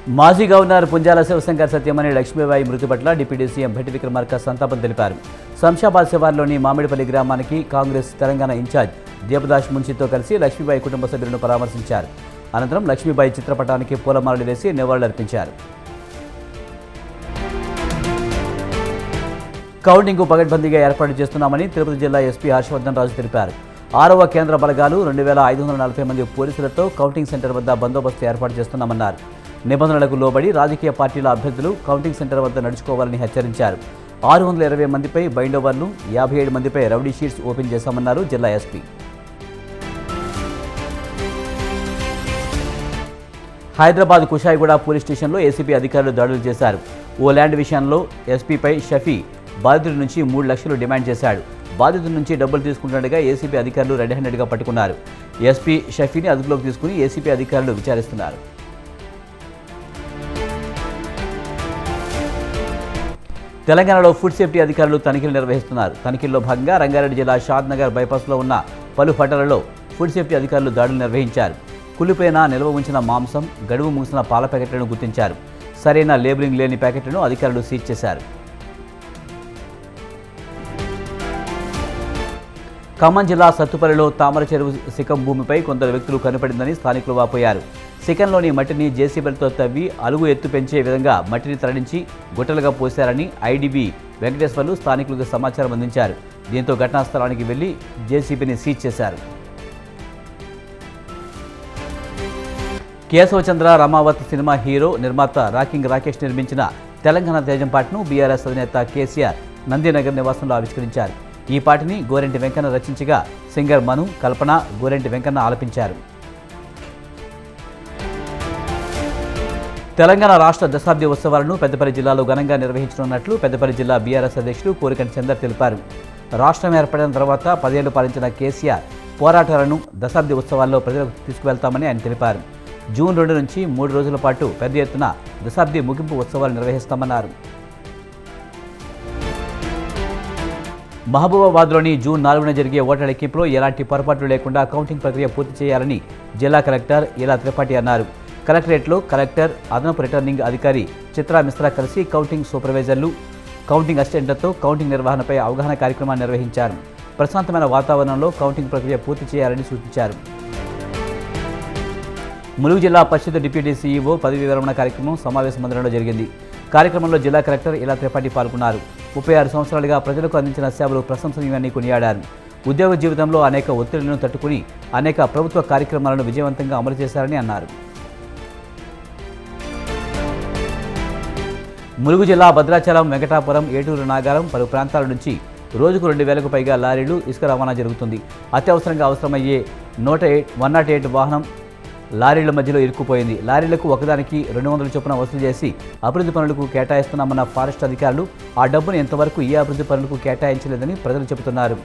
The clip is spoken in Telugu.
మాజీ గవర్నర్ పుంజాల శివశంకర్ సత్యమణి లక్ష్మీబాయి మృతి పట్ల డిప్యూటీ సీఎం భట్టి విక్రమార్క సంతాపం తెలిపారు. శంషాబాద్ శివార్లోని మామిడిపల్లి గ్రామానికి కాంగ్రెస్ తెలంగాణ ఇన్ఛార్జ్ దీపదాస్ మున్షితో కలిసి లక్ష్మీబాయి కుటుంబ సభ్యులను పరామర్శించారు. అనంతరం లక్ష్మీబాయి చిత్రపటానికి పూలమాలలు వేసి నివాళులర్పించారు. కౌంటింగ్కు పగడ్బందీగా ఏర్పాటు చేస్తున్నామని తిరుపతి జిల్లా ఎస్పీ హర్షవర్ధన్ రాజు తెలిపారు. 6వ కేంద్ర బలగాలు 2540 మంది పోలీసులతో కౌంటింగ్ సెంటర్ వద్ద బందోబస్తు ఏర్పాటు చేస్తున్నామన్నారు. నిబంధనలకు లోబడి రాజకీయ పార్టీల అభ్యర్థులు కౌంటింగ్ సెంటర్ వద్ద నడుచుకోవాలని హెచ్చరించారు. 620 మందిపై బైండోవర్లు, 57 మందిపై రౌడీ షీట్స్ ఓపెన్ చేశామన్నారు జిల్లా ఎస్పీ. హైదరాబాద్ కుషాయిగూడ పోలీస్ స్టేషన్లో ఏసీబీ అధికారులు దాడులు చేశారు. ఓ ల్యాండ్ విషయంలో ఎస్పీపై షఫీ బాధితుడి నుంచి 3 లక్షలు డిమాండ్ చేశాడు. బాధితుడి నుంచి డబ్బులు తీసుకుంటుండగా ఏసీబీ అధికారులు రెడ్ హ్యాండెడ్గా పట్టుకున్నారు. ఎస్పీ షఫీని అదుపులోకి తీసుకుని ఏసీబీ అధికారులు విచారిస్తున్నారు. తెలంగాణలో ఫుడ్ సేఫ్టీ అధికారులు తనిఖీలు నిర్వహిస్తున్నారు. తనిఖీల్లో భాగంగా రంగారెడ్డి జిల్లా షాద్ నగర్ బైపాస్లో ఉన్న పలు హోటళ్లలో ఫుడ్ సేఫ్టీ అధికారులు దాడులు నిర్వహించారు. కుళ్ళిపోయిన నిల్వ ఉంచిన మాంసం, గడువు ముగిసిన పాల ప్యాకెట్లను గుర్తించారు. సరైన లేబులింగ్ లేని ప్యాకెట్లను అధికారులు సీజ్ చేశారు. ఖమ్మం జిల్లా సత్తుపల్లిలో తామర చెరువు శిఖం భూమిపై కొందరు వ్యక్తులు కనపడిందని స్థానికులు వాపోయారు. శిఖంలోని మట్టిని జేసీబీలతో తవ్వి అలుగు ఎత్తు పెంచే విధంగా మట్టిని తరలించి గుట్టలుగా పోశారని ఐడీబీ వెంకటేశ్వర్లు స్థానికులకు సమాచారం అందించారు. దీంతో ఘటనా స్థలానికి వెళ్లి జేసీబీని సీజ్ చేశారు. కేశవచంద్ర రమావత్ సినిమా హీరో నిర్మాత రాకింగ్ రాకేష్ నిర్మించిన తెలంగాణ తేజం పాటను బీఆర్ఎస్ అధినేత కేసీఆర్ నందినగర్ నివాసంలో ఆవిష్కరించారు. ఈ పాటని గోరెంటి వెంకన్న రచించగా సింగర్ మను, కల్పన, గోరెంటి వెంకన్న ఆలపించారు. తెలంగాణ రాష్ట్ర దశాబ్ది ఉత్సవాలను పెద్దపల్లి జిల్లాలో ఘనంగా నిర్వహించనున్నట్లు పెద్దపల్లి జిల్లా బీఆర్ఎస్ అధ్యక్షుడు కోరికంటి చందర్ తెలిపారు. రాష్ట్రం ఏర్పడిన తర్వాత 10 ఏళ్లు పాలించిన కేసీఆర్ పోరాటాలను దశాబ్ది ఉత్సవాల్లో ప్రజలకు తీసుకువెళ్తామని ఆయన తెలిపారు. జూన్ 2 నుంచి 3 రోజుల పాటు పెద్ద ఎత్తున దశాబ్ది ముగింపు ఉత్సవాలు నిర్వహిస్తామన్నారు. మహబూబాబాద్లోని జూన్ 4న జరిగే ఓట్ల లెక్కింపులో ఎలాంటి పొరపాట్లు లేకుండా కౌంటింగ్ ప్రక్రియ పూర్తి చేయాలని జిల్లా కలెక్టర్ ఇలా త్రిపాఠి అన్నారు. కలెక్టరేట్లో కలెక్టర్, అదనపు రిటర్నింగ్ అధికారి చిత్రా మిశ్రా కలిసి కౌంటింగ్ సూపర్వైజర్లు, కౌంటింగ్ అసిస్టెంట్లతో కౌంటింగ్ నిర్వహణపై అవగాహన కార్యక్రమాన్ని నిర్వహించారు. ప్రశాంతమైన వాతావరణంలో కౌంటింగ్ ప్రక్రియ పూర్తి చేయాలని సూచించారు. ములుగు జిల్లా పరిషత్ డిప్యూటీ సీఈఓ పదవి విరమణ కార్యక్రమం సమావేశ మందిరంలో జరిగింది. కార్యక్రమంలో జిల్లా కలెక్టర్ ఇలా త్రిపాఠి పాల్గొన్నారు. 36 సంవత్సరాలుగా ప్రజలకు అందించిన సేవలు ప్రశంసనీయమని కొనియాడారు. ఉద్యోగ జీవితంలో అనేక ఒత్తిడులను తట్టుకుని అనేక ప్రభుత్వ కార్యక్రమాలను విజయవంతంగా అమలు చేశారని అన్నారు. ములుగు జిల్లా భద్రాచలం, వెంకటాపురం, ఏటూరు, నాగారం పలు ప్రాంతాల నుంచి రోజుకు 2000కు పైగా లారీలు ఇసుక రవాణా జరుగుతుంది. అత్యవసరంగా అవసరమయ్యే 108 వాహనం లారీల మధ్యలో ఇరుక్కుపోయింది. లారీలకు ఒకదానికి 200 చొప్పున వసూలు చేసి అభివృద్ధి పనులకు కేటాయిస్తున్నామన్న ఫారెస్ట్ అధికారులు ఆ డబ్బును ఇంతవరకు ఏ అభివృద్ధి పనులకు కేటాయించలేదని ప్రజలు చెబుతున్నారు.